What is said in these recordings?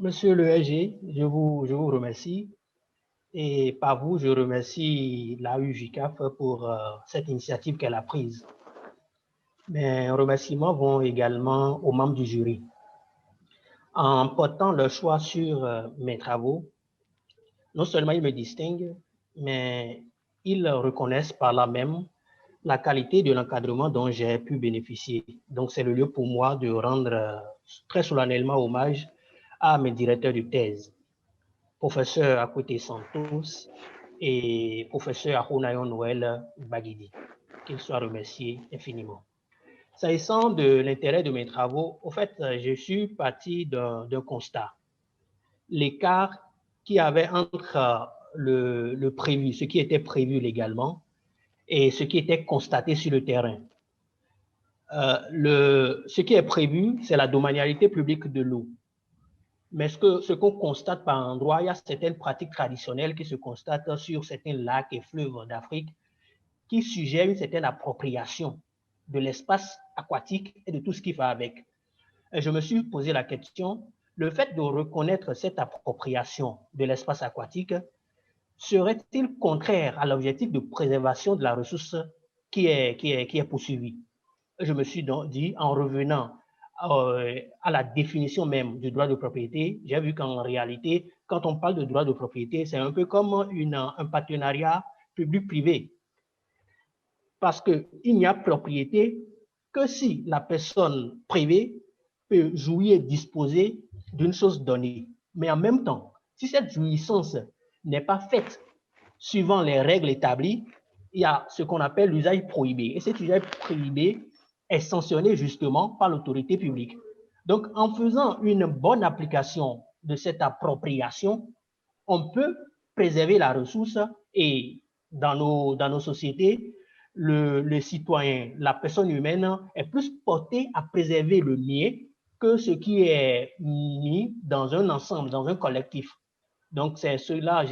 Monsieur le SG, je vous remercie. Et par vous, je remercie la UJCAF pour cette initiative qu'elle a prise. Mes remerciements vont également aux membres du jury. En portant leur choix sur mes travaux, non seulement ils me distinguent, mais ils reconnaissent par là même la qualité de l'encadrement dont j'ai pu bénéficier. Donc, c'est le lieu pour moi de rendre très solennellement hommage à mes directeurs de thèse, professeur Akwete Santos et professeur Ahunayon Noël Baguidi. Qu'ils soient remerciés infiniment. S'agissant de l'intérêt de mes travaux, au fait, je suis parti d'un constat. L'écart qu'il y avait entre le prévu, ce qui était prévu légalement, et ce qui était constaté sur le terrain. Ce qui est prévu, c'est la domanialité publique de l'eau. Mais ce qu'on constate par endroit, il y a certaines pratiques traditionnelles qui se constatent sur certains lacs et fleuves d'Afrique qui suggèrent une certaine appropriation de l'espace aquatique et de tout ce qui va avec. Et je me suis posé la question, le fait de reconnaître cette appropriation de l'espace aquatique serait-il contraire à l'objectif de préservation de la ressource qui est poursuivi? Je me suis donc dit, en revenant à la définition même du droit de propriété, j'ai vu qu'en réalité, quand on parle de droit de propriété, c'est un peu comme un partenariat public-privé. Parce qu'il n'y a propriété que si la personne privée peut jouir et disposer d'une chose donnée. Mais en même temps, si cette jouissance n'est pas faite suivant les règles établies, il y a ce qu'on appelle l'usage prohibé. Et cet usage prohibé est sanctionné justement par l'autorité publique. Donc, en faisant une bonne application de cette appropriation, on peut préserver la ressource et dans nos sociétés, le citoyen, la personne humaine est plus portée à préserver le mien que ce qui est mis dans un ensemble, dans un collectif. Donc, c'est cela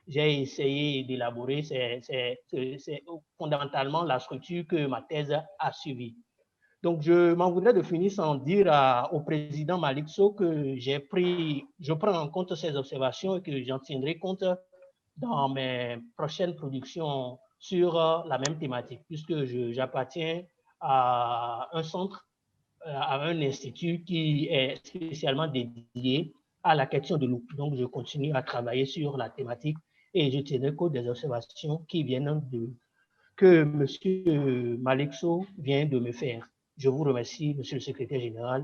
j'ai essayé d'élaborer. C'est fondamentalement la structure que ma thèse a suivie. Donc, je m'en voudrais de finir sans dire au président Malick Sow que je prends en compte ces observations et que j'en tiendrai compte dans mes prochaines productions sur la même thématique, puisque j'appartiens à un centre, à un institut qui est spécialement dédié à la question de l'eau. Donc, je continue à travailler sur la thématique et je tiendrai compte des observations que M. Malick Sow vient de me faire. Je vous remercie, Monsieur le Secrétaire général.